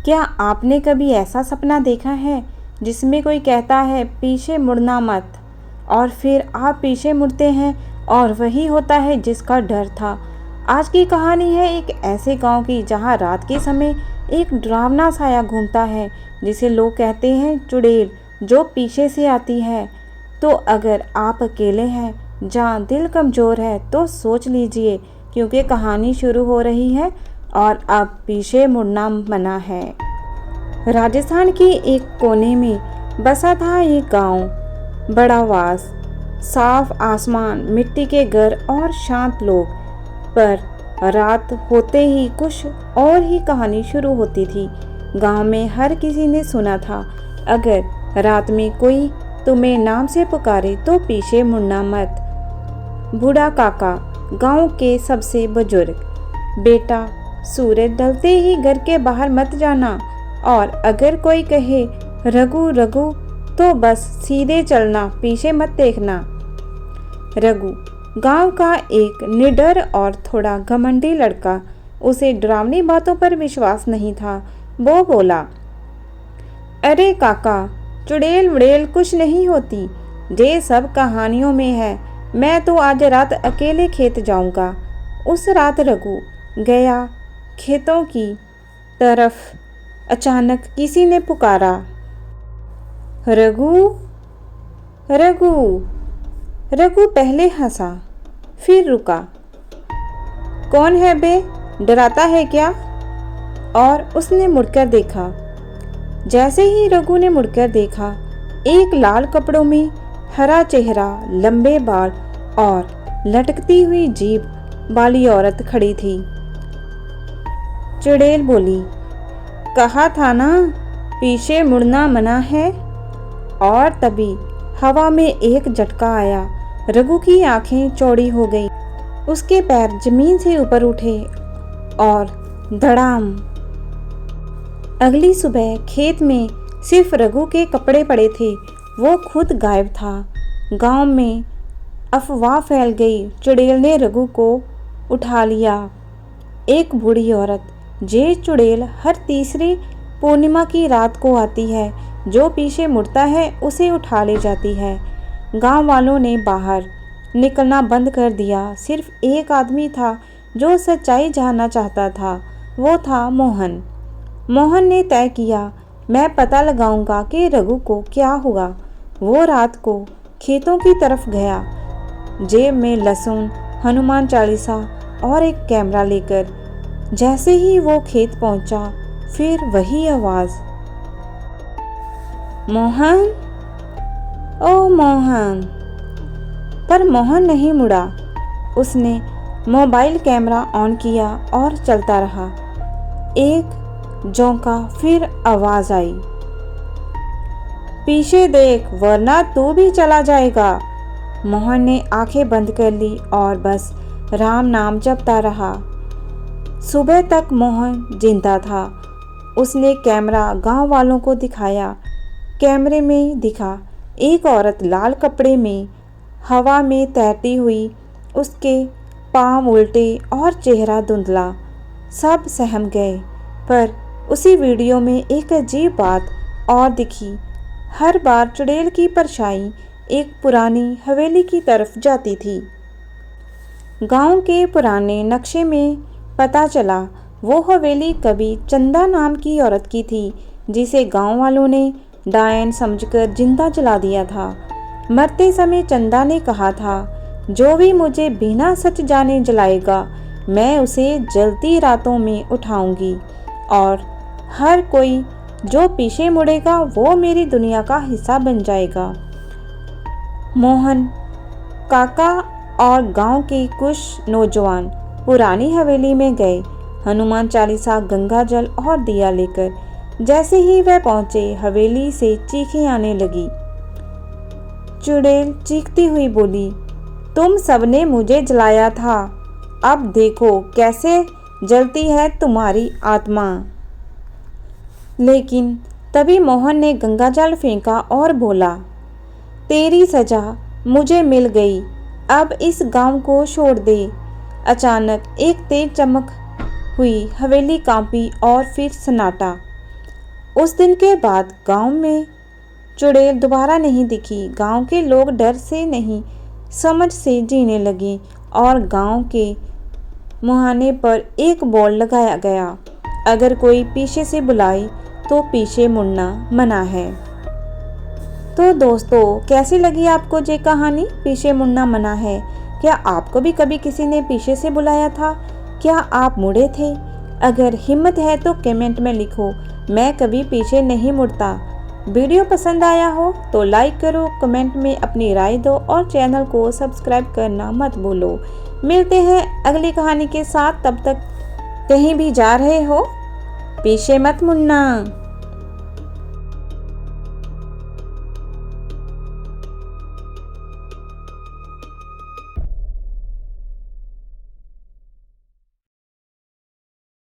क्या आपने कभी ऐसा सपना देखा है जिसमें कोई कहता है पीछे मुड़ना मत, और फिर आप पीछे मुड़ते हैं और वही होता है जिसका डर था। आज की कहानी है एक ऐसे गांव की जहां रात के समय एक डरावना साया घूमता है जिसे लोग कहते हैं चुड़ैल, जो पीछे से आती है। तो अगर आप अकेले हैं, जहाँ दिल कमज़ोर है, तो सोच लीजिए, क्योंकि कहानी शुरू हो रही है और अब पीछे मुड़ना मना है। राजस्थान के एक कोने में बसा था एक गांव। बड़ा वास, साफ आसमान, मिट्टी के घर और शांत लोग। पर रात होते ही कुछ और ही कहानी शुरू होती थी। गांव में हर किसी ने सुना था, अगर रात में कोई तुम्हें नाम से पुकारे तो पीछे मुड़ना मत। बूढ़ा काका, गांव के सबसे बुजुर्ग, बेटा सूरज ढलते ही घर के बाहर मत जाना, और अगर कोई कहे रघु रघु तो बस सीधे चलना, पीछे मत देखना। रघु गांव का एक निडर और थोड़ा घमंडी लड़का, उसे डरावनी बातों पर विश्वास नहीं था। वो बोला, अरे काका, चुड़ैल मुड़ैल कुछ नहीं होती, ये सब कहानियों में है। मैं तो आज रात अकेले खेत जाऊंगा। उस रात रघु गया खेतों की तरफ। अचानक किसी ने पुकारा, रघु रघु। रघु पहले हंसा, फिर रुका। कौन है बे, डराता है क्या? और उसने मुड़कर देखा। जैसे ही रघु ने मुड़कर देखा, एक लाल कपड़ों में हरा चेहरा, लंबे बाल और लटकती हुई जीभ वाली औरत खड़ी थी। चुड़ैल बोली, कहा था ना, पीछे मुड़ना मना है। और तभी हवा में एक झटका आया। रघु की आंखें चौड़ी हो गई, उसके पैर जमीन से ऊपर उठे और धड़ाम। अगली सुबह खेत में सिर्फ रघु के कपड़े पड़े थे, वो खुद गायब था। गांव में अफवाह फैल गई, चुड़ैल ने रघु को उठा लिया। एक बूढ़ी औरत, जे चुड़ैल हर तीसरी पूर्णिमा की रात को आती है, जो पीछे मुड़ता है उसे उठा ले जाती है। गांव वालों ने बाहर निकलना बंद कर दिया। सिर्फ एक आदमी था जो सच्चाई जानना चाहता था, वो था मोहन। मोहन ने तय किया, मैं पता लगाऊंगा कि रघु को क्या हुआ। वो रात को खेतों की तरफ गया, जेब में लहसुन, हनुमान चालीसा और एक कैमरा लेकर। जैसे ही वो खेत पहुंचा, फिर वही आवाज, मोहन, ओ मोहन। पर मोहन नहीं मुड़ा। उसने मोबाइल कैमरा ऑन किया और चलता रहा। एक झोंका, फिर आवाज आई, पीछे देख वरना तू भी चला जाएगा। मोहन ने आंखें बंद कर ली और बस राम नाम जपता रहा। सुबह तक मोहन जिंदा था। उसने कैमरा गांव वालों को दिखाया। कैमरे में दिखा एक औरत लाल कपड़े में हवा में तैरती हुई, उसके पांव उल्टे और चेहरा धुंधला। सब सहम गए। पर उसी वीडियो में एक अजीब बात और दिखी। हर बार चुड़ैल की परछाई एक पुरानी हवेली की तरफ जाती थी। गांव के पुराने नक्शे में पता चला, वो हवेली कभी चंदा नाम की औरत की थी, जिसे गांव वालों ने डायन समझकर जिंदा जला दिया था। मरते समय चंदा ने कहा था, जो भी मुझे बिना सच जाने जलाएगा, मैं उसे जलती रातों में उठाऊंगी, और हर कोई जो पीछे मुड़ेगा वो मेरी दुनिया का हिस्सा बन जाएगा। मोहन काका और गांव के कुछ नौजवान पुरानी हवेली में गए, हनुमान चालीसा, गंगा जल और दिया लेकर। जैसे ही वह पहुंचे, हवेली से चीखें आने लगी। चुड़ैल चीखती हुई बोली, तुम सबने मुझे जलाया था, अब देखो कैसे जलती है तुम्हारी आत्मा। लेकिन तभी मोहन ने गंगाजल फेंका और बोला, तेरी सजा मुझे मिल गई, अब इस गांव को छोड़ दे। अचानक एक तेज चमक हुई, हवेली कांपी और फिर सन्नाटा। उस दिन के बाद गांव में चुड़ैल दोबारा नहीं दिखी। गांव के लोग डर से नहीं, समझ से जीने लगे और गांव के मुहाने पर एक बोर्ड लगाया गया, अगर कोई पीछे से बुलाए तो पीछे मुड़ना मना है। तो दोस्तों, कैसी लगी आपको ये कहानी पीछे मुड़ना मना है? क्या आपको भी कभी किसी ने पीछे से बुलाया था? क्या आप मुड़े थे? अगर हिम्मत है तो कमेंट में लिखो, मैं कभी पीछे नहीं मुड़ता। वीडियो पसंद आया हो तो लाइक करो, कमेंट में अपनी राय दो और चैनल को सब्सक्राइब करना मत भूलो। मिलते हैं अगली कहानी के साथ, तब तक कहीं भी जा रहे हो पीछे मत मुड़ना।